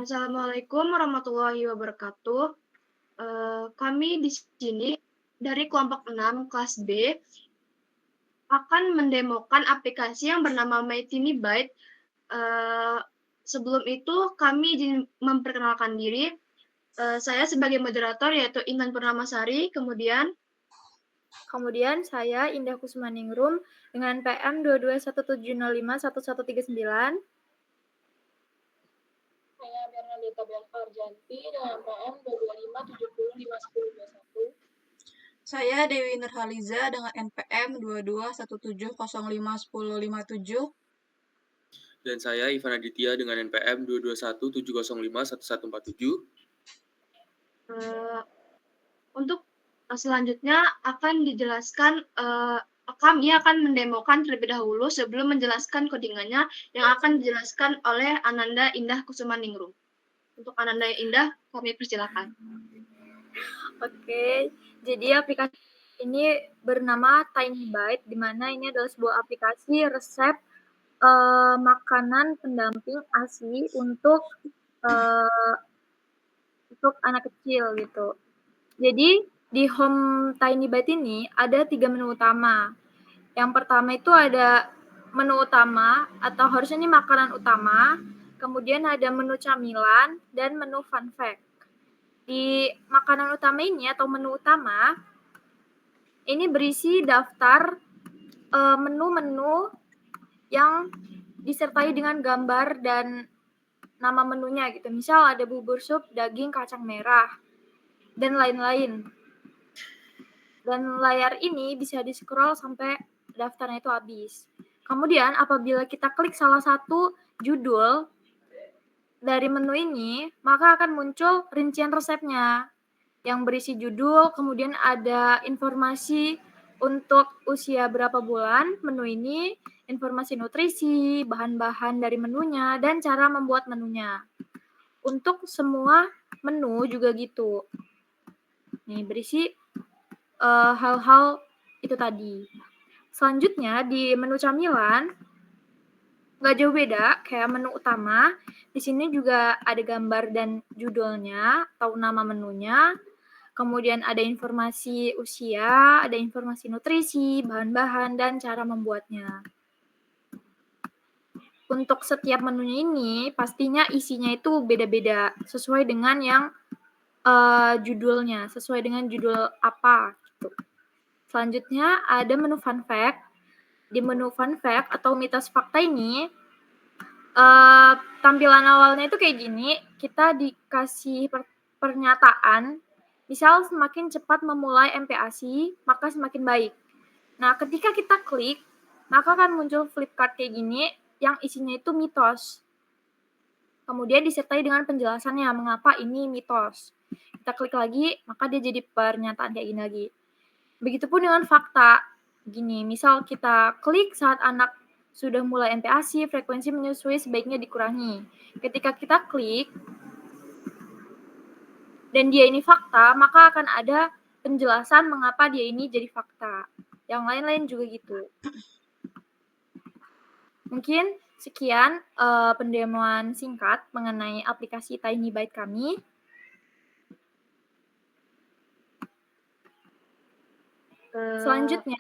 Assalamualaikum warahmatullahi wabarakatuh. Kami di sini dari kelompok 6 kelas B akan mendemokan aplikasi yang bernama MyTinyByte. Eee, Sebelum itu kami izin memperkenalkan diri. Saya sebagai moderator yaitu Intan Purnamasari, Kemudian saya Indah Kusmaningrum dengan PM 2217051139. Saya Bernadetta Belfarjanti dengan PM 225705121. Saya Dewi Nurhaliza dengan NPM 2217051057. Dan saya Ivan Aditya dengan NPM 22170511147. Untuk selanjutnya akan dijelaskan, kami akan mendemokan terlebih dahulu sebelum menjelaskan codingannya yang akan dijelaskan oleh Ananda Indah Kusumaningrum. Untuk Ananda Indah, kami persilakan. Oke, jadi aplikasi ini bernama TinyByte, di mana ini adalah sebuah aplikasi resep makanan pendamping ASI untuk anak kecil gitu. Jadi di home TinyByte ini ada 3 menu utama. Yang pertama itu ada menu utama atau harusnya ini makanan utama, kemudian ada menu camilan dan menu fun fact. Di makanan utama ini atau menu utama ini berisi daftar menu-menu yang disertai dengan gambar dan nama menunya gitu. Misal ada bubur sup, daging, kacang merah, dan lain-lain. Dan layar ini bisa di-scroll sampai daftarnya itu habis. Kemudian apabila kita klik salah satu judul dari menu ini, maka akan muncul rincian resepnya yang berisi judul, kemudian ada informasi untuk usia berapa bulan menu ini, informasi nutrisi, bahan-bahan dari menunya, dan cara membuat menunya. Untuk semua menu juga gitu. Nih, berisi hal-hal itu tadi. Selanjutnya di menu camilan nggak jauh beda kayak menu utama. Di sini juga ada gambar dan judulnya atau nama menunya. Kemudian ada informasi usia, ada informasi nutrisi, bahan-bahan, dan cara membuatnya. Untuk setiap menunya ini pastinya isinya itu beda-beda sesuai dengan yang judulnya, sesuai dengan judul apa gitu. Selanjutnya ada menu fun fact. Di menu fun fact atau mitos fakta ini, tampilan awalnya itu kayak gini, kita dikasih pernyataan, misal semakin cepat memulai MPASI, maka semakin baik. Nah, ketika kita klik, maka akan muncul flip card kayak gini, yang isinya itu mitos. Kemudian disertai dengan penjelasannya, mengapa ini mitos. Kita klik lagi, maka dia jadi pernyataan kayak gini lagi. Begitupun dengan fakta. Gini, misal kita klik saat anak sudah mulai MPASI, frekuensi menyusui sebaiknya dikurangi. Ketika kita klik, dan dia ini fakta, maka akan ada penjelasan mengapa dia ini jadi fakta. Yang lain-lain juga gitu. Mungkin sekian pendemoan singkat mengenai aplikasi TinyByte kami. Selanjutnya,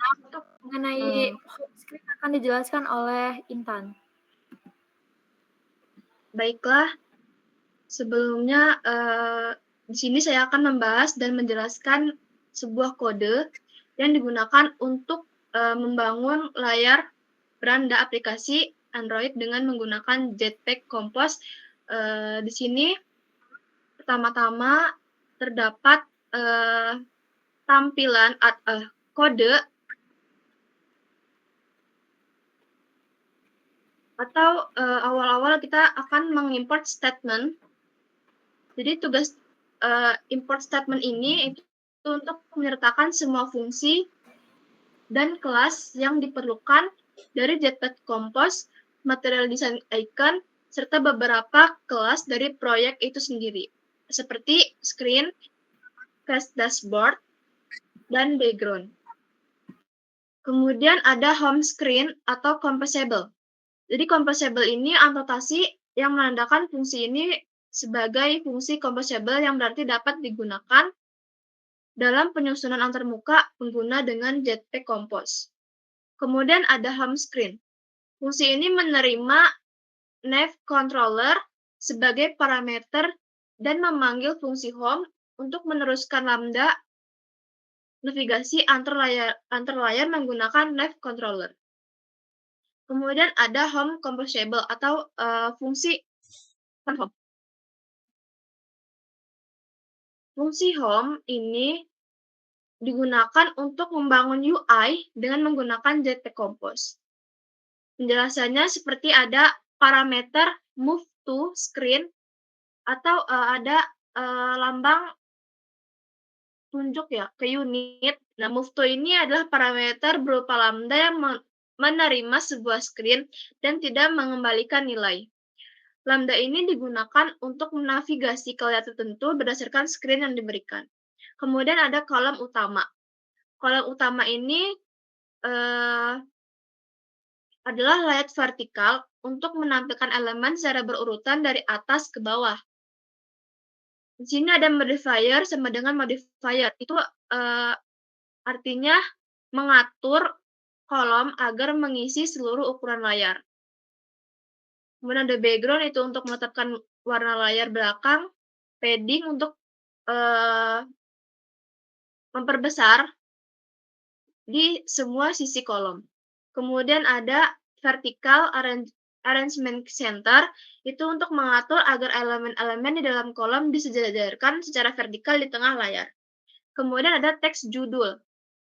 mengenai home screen akan dijelaskan oleh Intan. Baiklah, sebelumnya di sini saya akan membahas dan menjelaskan sebuah kode yang digunakan untuk membangun layar beranda aplikasi Android dengan menggunakan Jetpack Compose. Di sini pertama-tama terdapat tampilan kode atau awal-awal kita akan mengimport statement. Jadi tugas import statement ini itu untuk menyertakan semua fungsi dan kelas yang diperlukan dari Jetpack Compose, material design icon, serta beberapa kelas dari proyek itu sendiri, seperti screen, class dashboard, dan background. Kemudian ada home screen atau composable. Jadi composable ini anotasi yang menandakan fungsi ini sebagai fungsi composable yang berarti dapat digunakan dalam penyusunan antarmuka pengguna dengan Jetpack Compose. Kemudian ada home screen. Fungsi ini menerima nav controller sebagai parameter dan memanggil fungsi home untuk meneruskan lambda navigasi antar layar menggunakan nav controller. Kemudian ada home composable atau fungsi home. Fungsi home ini digunakan untuk membangun UI dengan menggunakan Jetpack Compose. Penjelasannya seperti ada parameter move to screen atau ada lambang tunjuk ya ke unit. Nah, move to ini adalah parameter berupa lambda yang menerima sebuah screen dan tidak mengembalikan nilai. Lambda ini digunakan untuk menavigasi ke layar tertentu berdasarkan screen yang diberikan. Kemudian ada kolom utama. Kolom utama ini adalah layout vertikal untuk menampilkan elemen secara berurutan dari atas ke bawah. Di sini ada modifier sama dengan modifier. Itu artinya mengatur kolom agar mengisi seluruh ukuran layar. Kemudian ada background, itu untuk menetapkan warna layar belakang. Padding untuk memperbesar di semua sisi kolom. Kemudian ada vertical arrangement center, itu untuk mengatur agar elemen-elemen di dalam kolom disejajarkan secara vertikal di tengah layar. Kemudian ada teks judul.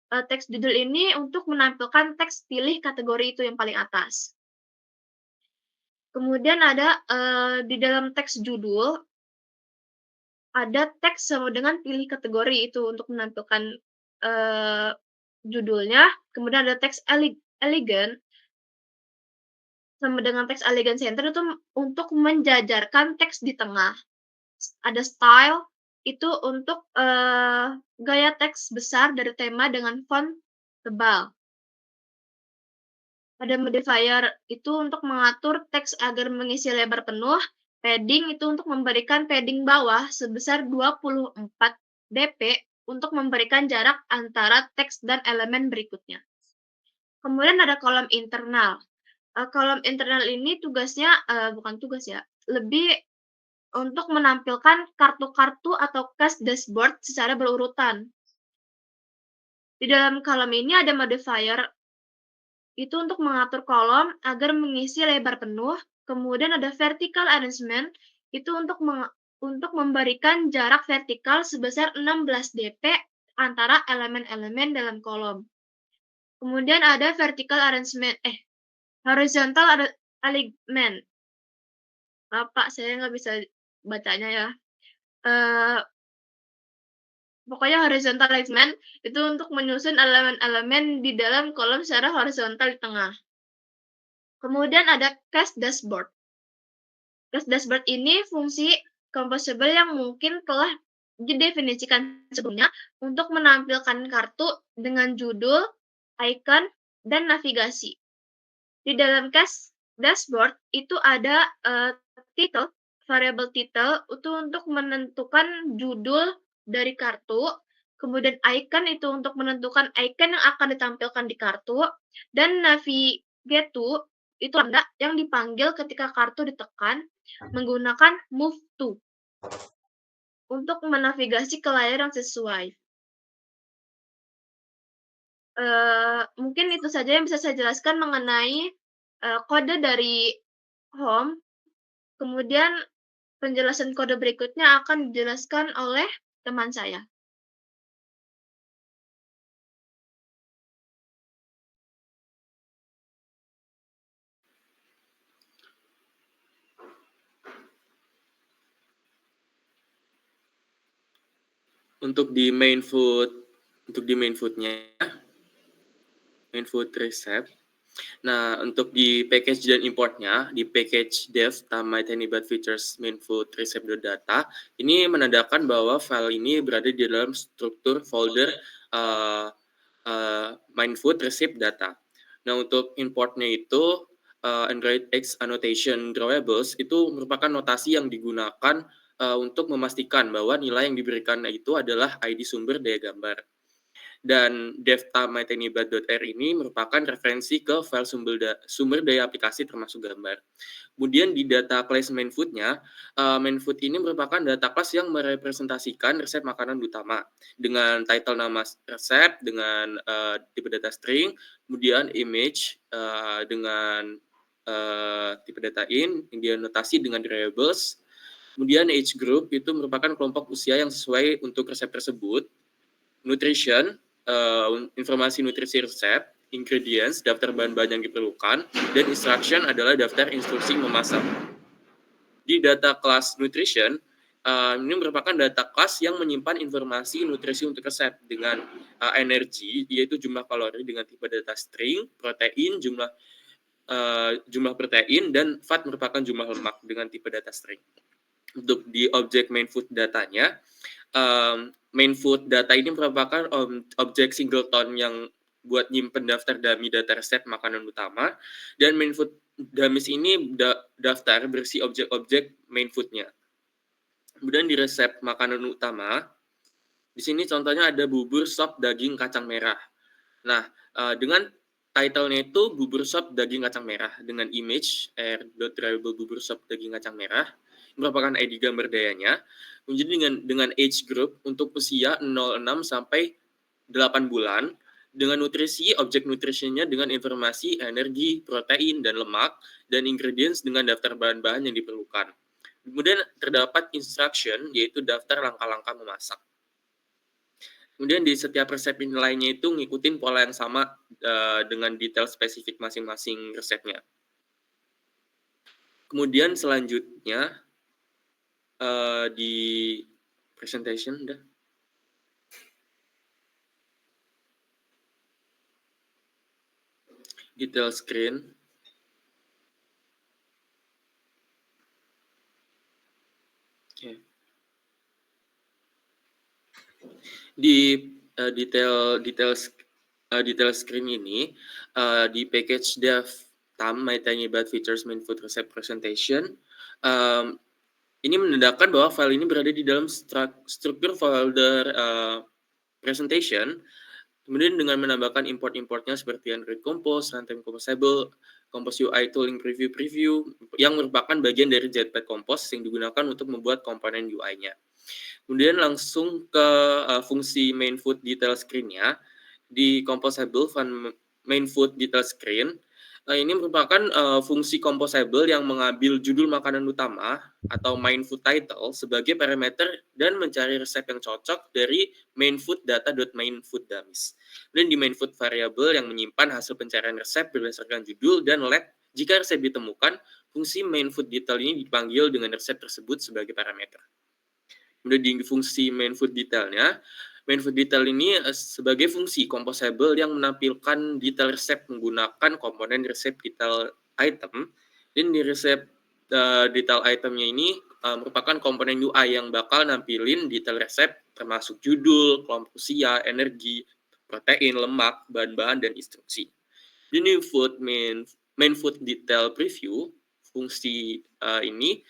Teks judul ini untuk menampilkan teks pilih kategori itu yang paling atas. Kemudian ada di dalam teks judul ada teks sama dengan pilih kategori, itu untuk menampilkan judulnya. Kemudian ada teks elegant sama dengan teks elegant center, itu untuk menjajarkan teks di tengah. Ada style, itu untuk gaya teks besar dari tema dengan font tebal. Ada modifier, itu untuk mengatur teks agar mengisi lebar penuh. Padding, itu untuk memberikan padding bawah sebesar 24 dp untuk memberikan jarak antara teks dan elemen berikutnya. Kemudian ada kolom internal. Kolom internal ini tugasnya, bukan tugas ya, lebih untuk menampilkan kartu-kartu atau cache dashboard secara berurutan. Di dalam kolom ini ada modifier, itu untuk mengatur kolom agar mengisi lebar penuh. Kemudian ada vertical arrangement, itu untuk memberikan jarak vertikal sebesar 16 dp antara elemen-elemen dalam kolom. Kemudian ada vertical arrangement, horizontal alignment. Pak, saya nggak bisa bacanya ya. Pokoknya horizontal alignment itu untuk menyusun elemen-elemen di dalam kolom secara horizontal di tengah. Kemudian ada cache dashboard. Cache dashboard ini fungsi composable yang mungkin telah didefinisikan sebelumnya untuk menampilkan kartu dengan judul, icon, dan navigasi. Di dalam cache dashboard itu ada title, variable title itu untuk menentukan judul dari kartu, kemudian icon itu untuk menentukan icon yang akan ditampilkan di kartu, dan navigate to itu tanda yang dipanggil ketika kartu ditekan menggunakan move to untuk menavigasi ke layar yang sesuai. Mungkin itu saja yang bisa saya jelaskan mengenai kode dari home. Kemudian penjelasan kode berikutnya akan dijelaskan oleh teman saya. Untuk di main food-nya, main food recipe. Nah, untuk di package dan importnya, di package dev my TinyBut features main food recipe.data, ini menandakan bahwa file ini berada di dalam struktur folder main food recipe data. Nah, untuk importnya itu Android X Annotation Drawables itu merupakan notasi yang digunakan untuk memastikan bahwa nilai yang diberikan itu adalah ID sumber daya gambar. Dan devta.mytinybat.r ini merupakan referensi ke file sumber daya aplikasi termasuk gambar. Kemudian di data class main food-nya, main food ini merupakan data class yang merepresentasikan resep makanan utama dengan title nama resep, dengan tipe data string, kemudian image dengan tipe data in, yang dinotasi dengan variables. Kemudian age group itu merupakan kelompok usia yang sesuai untuk resep tersebut. Nutrition, informasi nutrisi resep, ingredients, daftar bahan-bahan yang diperlukan, dan instruction adalah daftar instruksi memasak. Di data class nutrition, ini merupakan data class yang menyimpan informasi nutrisi untuk resep dengan energi, yaitu jumlah kalori dengan tipe data string, protein, jumlah protein, dan fat merupakan jumlah lemak dengan tipe data string. Untuk di objek main food datanya, main food data ini merupakan objek singleton yang buat nyimpen daftar dummy data resep makanan utama, dan main food dummies ini daftar berisi objek-objek main foodnya. Kemudian di resep makanan utama, di sini contohnya ada bubur sop daging kacang merah. Nah, dengan title-nya itu bubur sop daging kacang merah dengan image r.drivable bubur sop daging kacang merah, merupakan ID gambar dayanya. Kemudian dengan age group untuk usia 06 sampai 8 bulan, dengan nutrisi, objek nutrisinya dengan informasi energi, protein, dan lemak, dan ingredients dengan daftar bahan-bahan yang diperlukan. Kemudian terdapat instruction, yaitu daftar langkah-langkah memasak. Kemudian di setiap resep nilainya itu ngikutin pola yang sama dengan detail spesifik masing-masing resepnya. Kemudian selanjutnya di presentation udah. Detail screen. Okay. Di detail screen ini di package dev tam mytinybat features main food recipe presentation, ini menandakan bahwa file ini berada di dalam struktur folder presentation. Kemudian dengan menambahkan import-importnya seperti Android Compose, Runtime Composable, Compose UI Tooling Preview yang merupakan bagian dari Jetpack Compose yang digunakan untuk membuat komponen UI-nya. Kemudian langsung ke fungsi main food detail screen-nya. Di Composable main food detail screen, ini merupakan fungsi composable yang mengambil judul makanan utama atau main food title sebagai parameter dan mencari resep yang cocok dari main food data.mainFoodDummies. Dan di main food variable yang menyimpan hasil pencarian resep berdasarkan judul dan let jika resep ditemukan, fungsi main food detail ini dipanggil dengan resep tersebut sebagai parameter. Kemudian di fungsi main food detailnya, main food detail ini sebagai fungsi composable yang menampilkan detail resep menggunakan komponen resep detail item. Dan di resep detail itemnya ini merupakan komponen UI yang bakal nampilin detail resep termasuk judul, kelompok usia, energi, protein, lemak, bahan-bahan, dan instruksi. Di new food main food detail preview, fungsi ini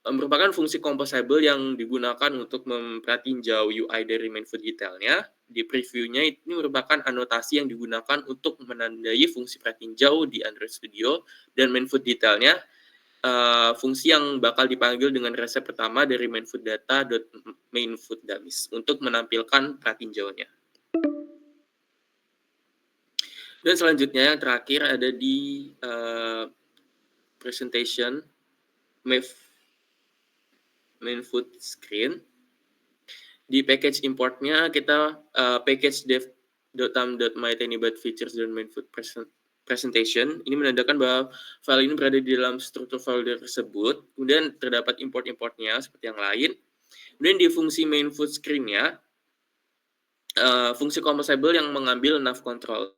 merupakan fungsi composable yang digunakan untuk memperhatinjau UI dari main food detailnya. Di previewnya ini merupakan anotasi yang digunakan untuk menandai fungsi perhatinjau di Android Studio, dan main food detailnya fungsi yang bakal dipanggil dengan resep pertama dari main food data.mainFoodDummies untuk menampilkan perhatinjaunya. Dan selanjutnya yang terakhir ada di presentation main food screen. Di package importnya kita package dev.tam.mytinybat features dan main food presentation ini menandakan bahwa file ini berada di dalam struktur folder tersebut. Kemudian terdapat import-importnya seperti yang lain. Kemudian di fungsi main food screen-nya fungsi composable yang mengambil nav control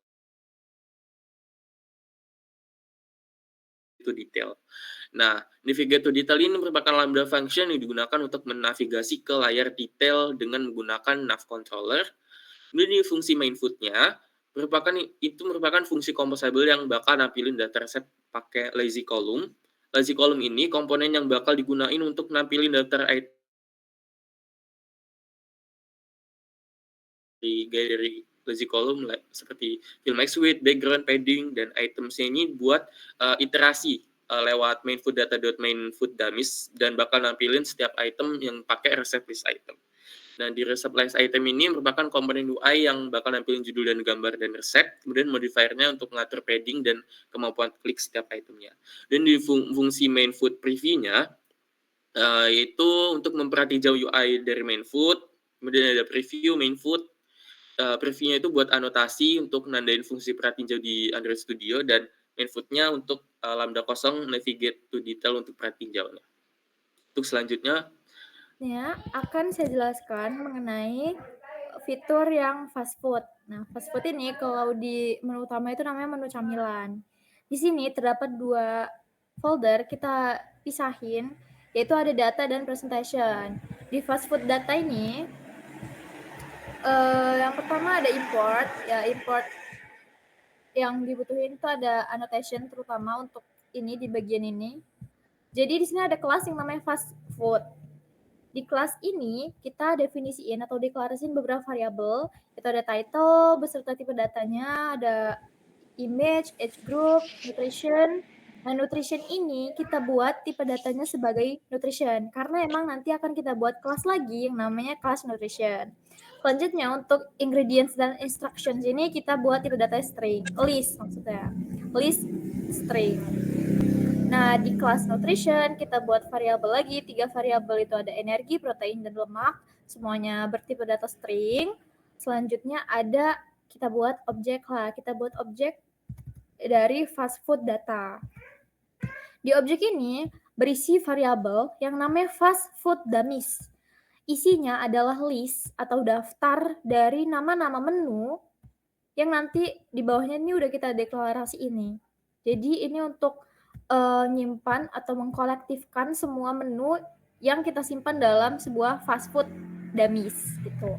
itu detail. Nah, navigate to detail ini merupakan lambda function yang digunakan untuk menavigasi ke layar detail dengan menggunakan nav controller. Kemudian di fungsi main food-nya, itu merupakan fungsi composable yang bakal nampilin data resep pakai lazy column. Lazy column ini komponen yang bakal digunain untuk nampilin daftar item dari lazy column seperti fill max width, background, padding, dan itemsnya ini buat iterasi lewat mainfood.mainfood.dummies dan bakal nampilin setiap item yang pakai resep list item. Nah, di resep list item ini merupakan komponen UI yang bakal nampilin judul dan gambar dan resep, kemudian modifiernya untuk mengatur padding dan kemampuan klik setiap itemnya. Dan di fungsi main food preview-nya, yaitu untuk memperhati jauh UI dari main food, kemudian ada preview main food. Preview-nya itu buat anotasi untuk nandain fungsi perhatiin jauh di Android Studio, dan main food-nya untuk lambda kosong navigate to detail untuk perhatiin jauhnya. Untuk selanjutnya, Ya, akan saya jelaskan mengenai fitur yang fast food. Nah, fast food ini kalau di menu utama itu namanya menu camilan. Di sini terdapat 2 folder, kita pisahin, yaitu ada data dan presentation. Di fast food data ini, yang pertama ada import, ya import yang dibutuhin itu ada annotation terutama untuk ini di bagian ini. Jadi di sini ada kelas yang namanya fast food. Di kelas ini kita definisiin atau deklarasiin beberapa variabel, itu ada title beserta tipe datanya, ada image, age group, nutrition. Nah, nutrition ini kita buat tipe datanya sebagai nutrition karena emang nanti akan kita buat kelas lagi yang namanya kelas nutrition. Selanjutnya untuk ingredients dan instructions ini kita buat tipe data string, list maksudnya, list string. Nah, di kelas nutrition kita buat variabel lagi, 3 variabel itu ada energi, protein, dan lemak, semuanya bertipe data string. Selanjutnya ada kita buat objek lah, kita buat objek dari fast food data. Di objek ini berisi variabel yang namanya fast food dummies. Isinya adalah list atau daftar dari nama-nama menu yang nanti di bawahnya ini udah kita deklarasi ini. Jadi ini untuk nyimpan atau mengkolektifkan semua menu yang kita simpan dalam sebuah fast food dummies gitu.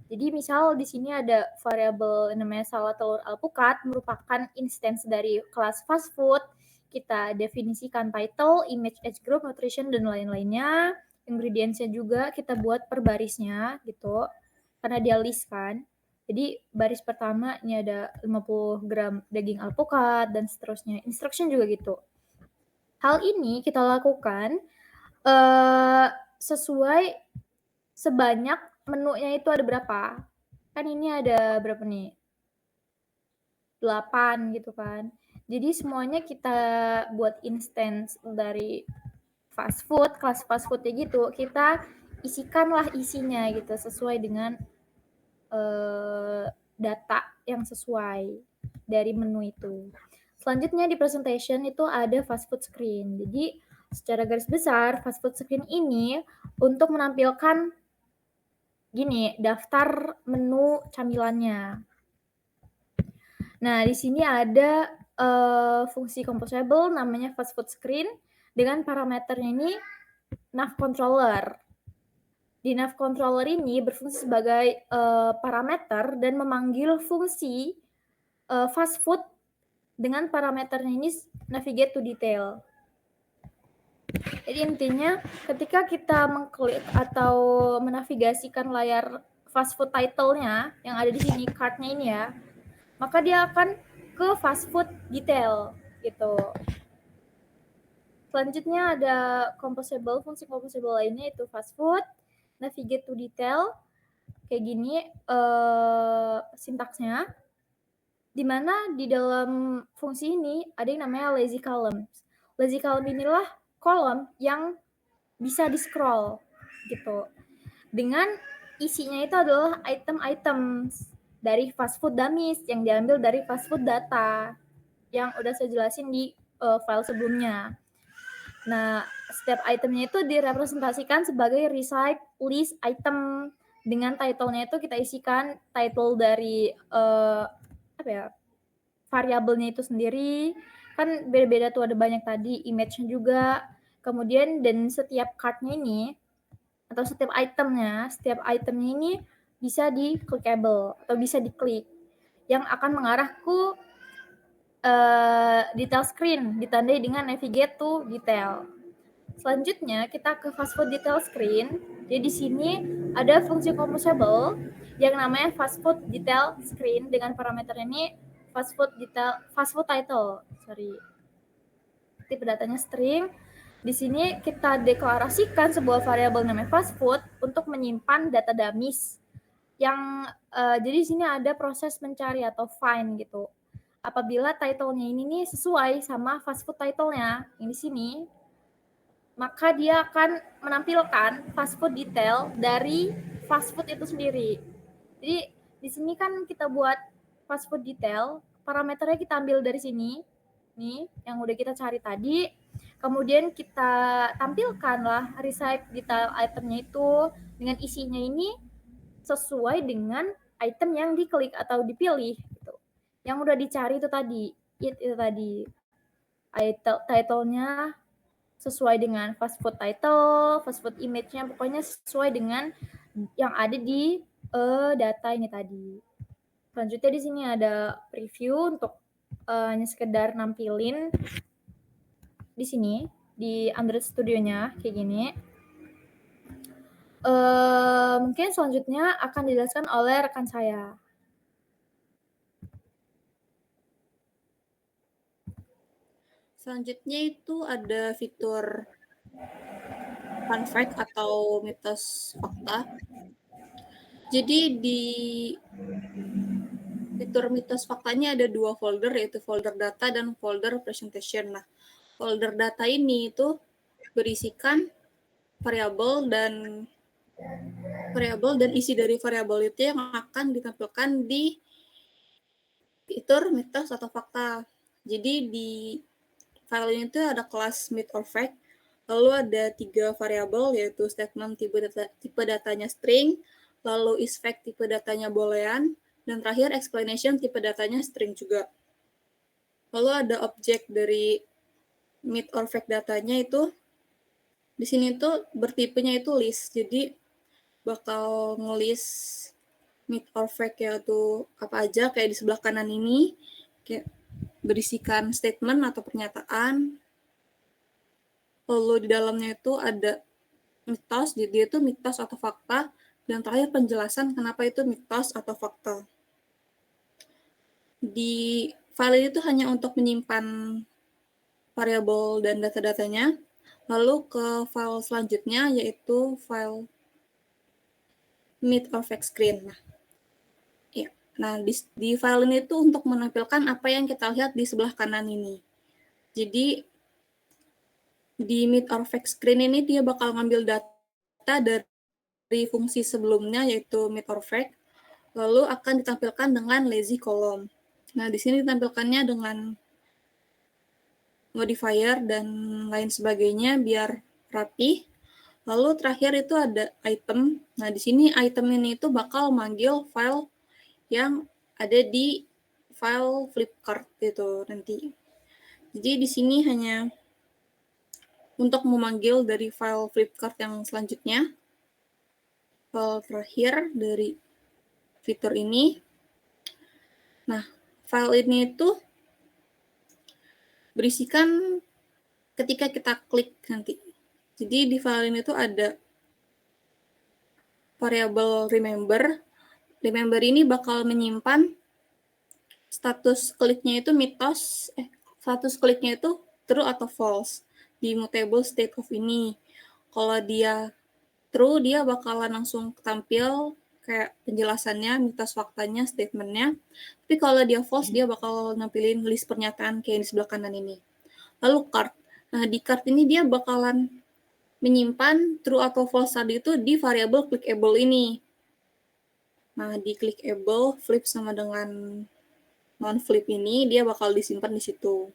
Jadi misal di sini ada variabel namanya salad telur alpukat merupakan instance dari kelas fast food. Kita definisikan title, image, age group, nutrition, dan lain-lainnya. Ingredients-nya juga kita buat per barisnya gitu. Karena dia list kan. Jadi baris pertama ini ada 50 gram daging alpukat dan seterusnya. Instruction juga gitu. Hal ini kita lakukan sesuai sebanyak menunya itu ada berapa. Kan ini ada berapa nih? 8 gitu kan. Jadi semuanya kita buat instance dari fast food, kelas fast food-nya gitu. Kita isikanlah isinya gitu sesuai dengan data yang sesuai dari menu itu. Selanjutnya di presentation itu ada fast food screen. Jadi secara garis besar fast food screen ini untuk menampilkan gini, daftar menu camilannya. Nah, di sini ada fungsi composable namanya fast food screen dengan parameternya ini nav controller. Di nav controller ini berfungsi sebagai parameter dan memanggil fungsi fast food dengan parameternya ini navigate to detail. Jadi intinya ketika kita mengklik atau menavigasikan layar fast food title-nya yang ada di sini, card-nya ini ya, maka dia akan ke fast food detail gitu. Selanjutnya ada composable, fungsi composable lainnya itu fast food, navigate to detail, kayak gini sintaksnya, dimana di dalam fungsi ini ada yang namanya lazy columns. Lazy column inilah kolom yang bisa di-scroll gitu. Dengan isinya itu adalah item-item dari fast food dummies yang diambil dari fast food data yang udah saya jelasin di file sebelumnya. Nah, setiap itemnya itu direpresentasikan sebagai recite list item. Dengan title-nya itu kita isikan title dari variabelnya itu sendiri. Kan beda-beda tuh, ada banyak tadi, image-nya juga. Kemudian dan setiap card-nya ini atau setiap itemnya ini bisa di-clickable atau bisa diklik. yang akan mengarah ke detail screen, ditandai dengan navigate to detail. Selanjutnya kita ke fast food detail screen. Jadi di sini ada fungsi composable yang namanya fast food detail screen dengan parameter ini fast food title, tipe datanya string. Di sini kita deklarasikan sebuah variabel namanya fast food untuk menyimpan data dummies yang jadi di sini ada proses mencari atau find gitu. Apabila title-nya ini nih sesuai sama fast food title-nya yang di sini, maka dia akan menampilkan fast food detail dari fast food itu sendiri. Jadi di sini kan kita buat fast food detail, parameternya kita ambil dari sini, nih yang udah kita cari tadi. Kemudian kita tampilkanlah receive detail itemnya itu dengan isinya ini sesuai dengan item yang diklik atau dipilih gitu. Yang udah dicari itu tadi, itu tadi title-nya sesuai dengan fast food title, fast food image-nya, pokoknya sesuai dengan yang ada di data ini tadi. Selanjutnya di sini ada preview untuk hanya sekedar nampilin di sini di Android Studio-nya kayak gini. Mungkin selanjutnya akan dijelaskan oleh rekan saya. Selanjutnya itu ada fitur fun fact atau mitos fakta. Jadi di fitur mitos faktanya ada 2 folder, yaitu folder data dan folder presentation. Nah, folder data ini itu berisikan variabel dan isi dari variabel itu yang akan ditampilkan di fitur mitos atau fakta. Jadi di file ini tuh ada kelas myth or fact, lalu ada 3 variabel yaitu statement tipe datanya string, lalu is fact tipe datanya boolean, dan terakhir explanation tipe datanya string juga. Lalu ada objek dari myth or fact datanya itu di sini tuh bertipenya itu list. Jadi bakal ngelis myth or fact yaitu apa aja kayak di sebelah kanan ini kayak berisikan statement atau pernyataan. Lalu di dalamnya itu ada mitos, jadi itu mitos atau fakta, dan terakhir penjelasan kenapa itu mitos atau fakta. Di file ini tuh hanya untuk menyimpan variabel dan data-datanya. Lalu ke file selanjutnya yaitu file myth or fact screen. Nah, di file ini tuh untuk menampilkan apa yang kita lihat di sebelah kanan ini. Jadi di myth or fact screen ini dia bakal ngambil data dari fungsi sebelumnya yaitu myth or fact, lalu akan ditampilkan dengan lazy column. Nah, di sini ditampilkannya dengan modifier dan lain sebagainya biar rapi. Lalu terakhir itu ada item. Nah, di sini item ini itu bakal manggil file yang ada di file Flipkart itu nanti. Jadi di sini hanya untuk memanggil dari file Flipkart yang selanjutnya, file terakhir dari fitur ini. Nah, file ini itu berisikan ketika kita klik nanti. Jadi di file ini tuh ada variabel remember. Remember ini bakal menyimpan status kliknya itu status kliknya itu true atau false di mutable state of ini. Kalau dia true, dia bakalan langsung tampil kayak penjelasannya, mitos faktanya, statementnya. Tapi kalau dia false, dia bakal nampilin list pernyataan kayak di sebelah kanan ini. Lalu card. Nah, di card ini dia bakalan menyimpan true atau false tadi itu di variabel clickable ini. Nah, di clickable, flip sama dengan non-flip ini, dia bakal disimpan di situ.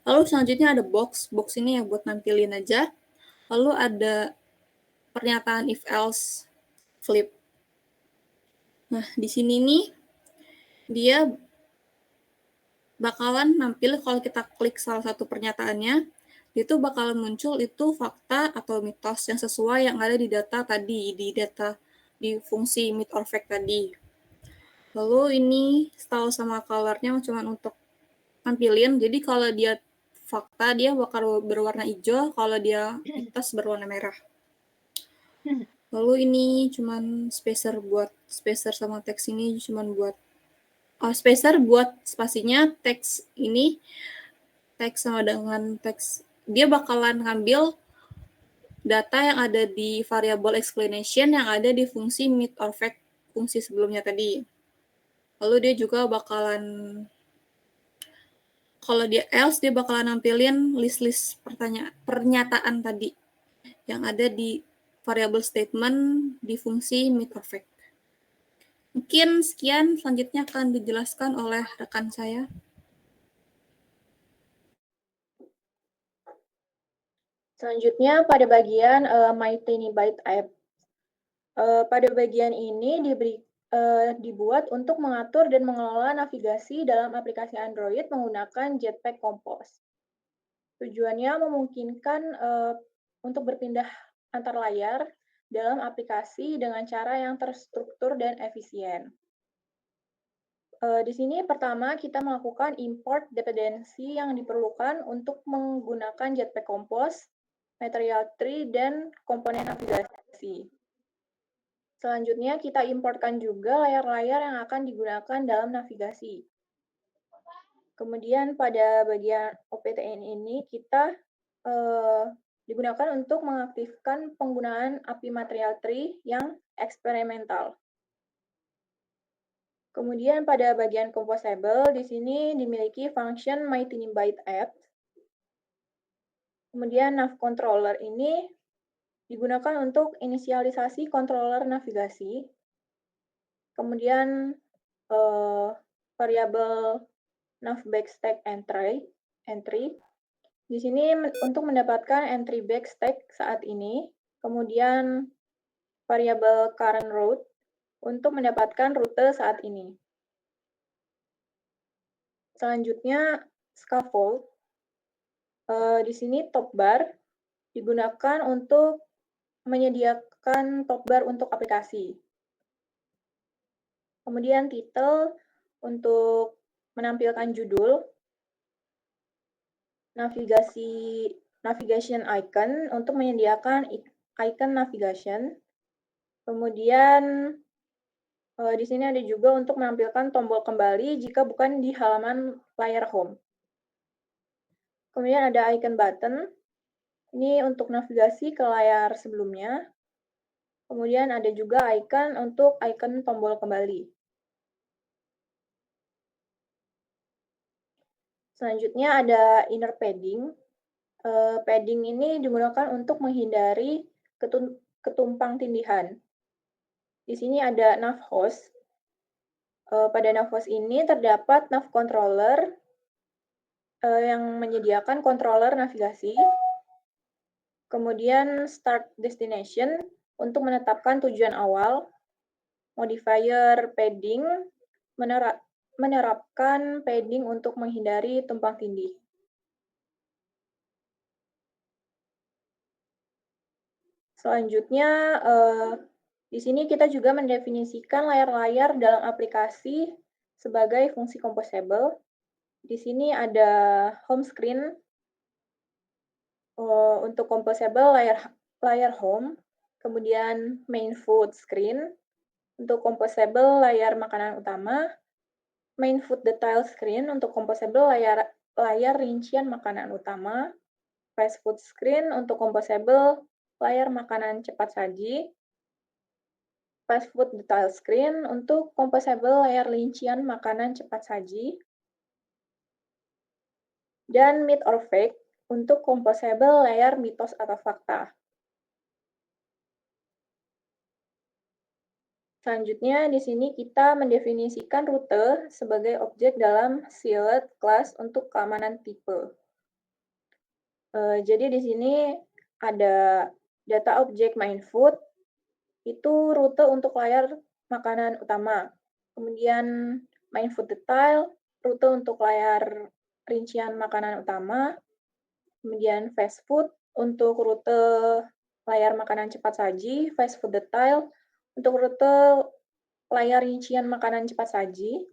Lalu selanjutnya ada box. Box ini yang buat nampilin aja. Lalu ada pernyataan if else flip. Nah, di sini nih dia bakalan nampil kalau kita klik salah satu pernyataannya, itu bakalan muncul itu fakta atau mitos yang sesuai yang ada di data tadi, di fungsi myth or fact tadi. Lalu ini style sama color-nya cuma untuk nampilin. Jadi kalau dia fakta dia bakal berwarna hijau, kalau dia mitos berwarna merah. Lalu ini cuman spacer sama teks ini cuman buat spacer buat spasinya, teks ini teks sama dengan teks dia bakalan ngambil data yang ada di variable explanation yang ada di fungsi mid or fact fungsi sebelumnya tadi. Lalu dia juga bakalan kalau dia else dia bakalan nampilin list-list pernyataan tadi yang ada di variable statement di fungsi mid or fact. Mungkin sekian, selanjutnya akan dijelaskan oleh rekan saya. Selanjutnya pada bagian My Tiny Byte App. Pada bagian ini dibuat untuk mengatur dan mengelola navigasi dalam aplikasi Android menggunakan Jetpack Compose. Tujuannya memungkinkan untuk berpindah antar layar dalam aplikasi dengan cara yang terstruktur dan efisien. Di sini pertama kita melakukan import dependensi yang diperlukan untuk menggunakan Jetpack Compose, Material Tree, dan komponen navigasi. Selanjutnya kita importkan juga layar-layar yang akan digunakan dalam navigasi. Kemudian pada bagian OPTN ini kita digunakan untuk mengaktifkan penggunaan API Material Tree yang eksperimental. Kemudian pada bagian composable di sini dimiliki function MyTinyByteApp. Kemudian nav controller ini digunakan untuk inisialisasi controller navigasi. Kemudian variabel nav backstack entry. Di sini untuk mendapatkan entry backstack saat ini. Kemudian variabel current route untuk mendapatkan rute saat ini. Selanjutnya scaffold. Di sini top bar digunakan untuk menyediakan top bar untuk aplikasi. Kemudian title untuk menampilkan judul. Navigation icon untuk menyediakan icon navigation. Kemudian di sini ada juga untuk menampilkan tombol kembali jika bukan di halaman layar home. Kemudian ada icon button. Ini untuk navigasi ke layar sebelumnya. Kemudian ada juga icon untuk icon tombol kembali. Selanjutnya ada inner padding. Padding ini digunakan untuk menghindari ketumpang tindihan. Di sini ada nav host. Pada nav host ini terdapat nav controller yang menyediakan controller navigasi. Kemudian start destination untuk menetapkan tujuan awal. Modifier padding menerapkan padding untuk menghindari tumpang tindih. Selanjutnya, di sini kita juga mendefinisikan layar-layar dalam aplikasi sebagai fungsi composable. Di sini ada home screen untuk composable layar home, kemudian main food screen untuk composable layar makanan utama, main food detail screen untuk composable layar rincian makanan utama, fast food screen untuk composable layar makanan cepat saji, fast food detail screen untuk composable layar rincian makanan cepat saji, dan myth or fact untuk composable layar mitos atau fakta. Selanjutnya, di sini kita mendefinisikan rute sebagai objek dalam sealed class untuk keamanan tipe. Jadi di sini ada data objek main food, itu rute untuk layar makanan utama. Kemudian main food detail, rute untuk layar rincian makanan utama. Kemudian fast food untuk rute layar makanan cepat saji, fast food detail untuk rute layar rincian makanan cepat saji,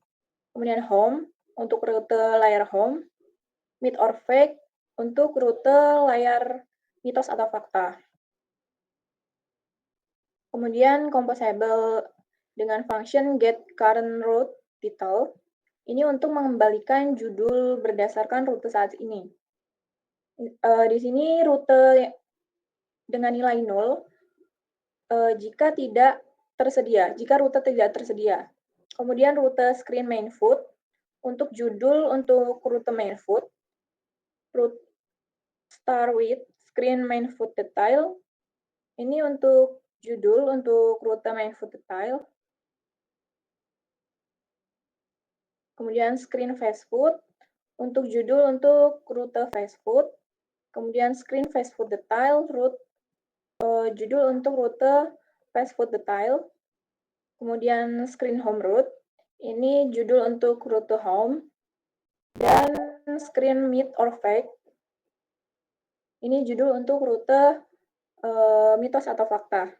kemudian home untuk rute layar home, myth or fake untuk rute layar mitos atau fakta. Kemudian composable dengan function get current route title, ini untuk mengembalikan judul berdasarkan rute saat ini. Di sini rute dengan nilai 0 jika rute tidak tersedia. Kemudian rute screen main food untuk judul untuk rute main food, route start with screen main food detail. Ini untuk judul untuk rute main food detail. Kemudian screen fast food untuk judul untuk rute fast food. Kemudian screen fast food detail judul untuk rute fast food detail. Kemudian screen home route, ini judul untuk rute home. Dan screen myth or fake, ini judul untuk rute mitos atau fakta.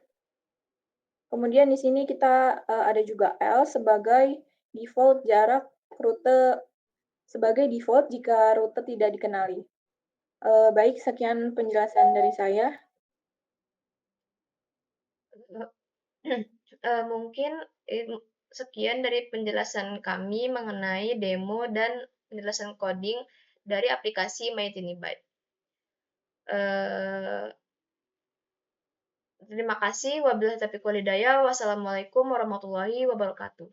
Kemudian di sini kita ada juga L sebagai default jarak rute sebagai default jika rute tidak dikenali. Baik, sekian penjelasan dari saya. Mungkin sekian dari penjelasan kami mengenai demo dan penjelasan coding dari aplikasi MyTinyByte. Terima kasih. Wabillahi taufiq wal hidayah. Wassalamualaikum warahmatullahi wabarakatuh.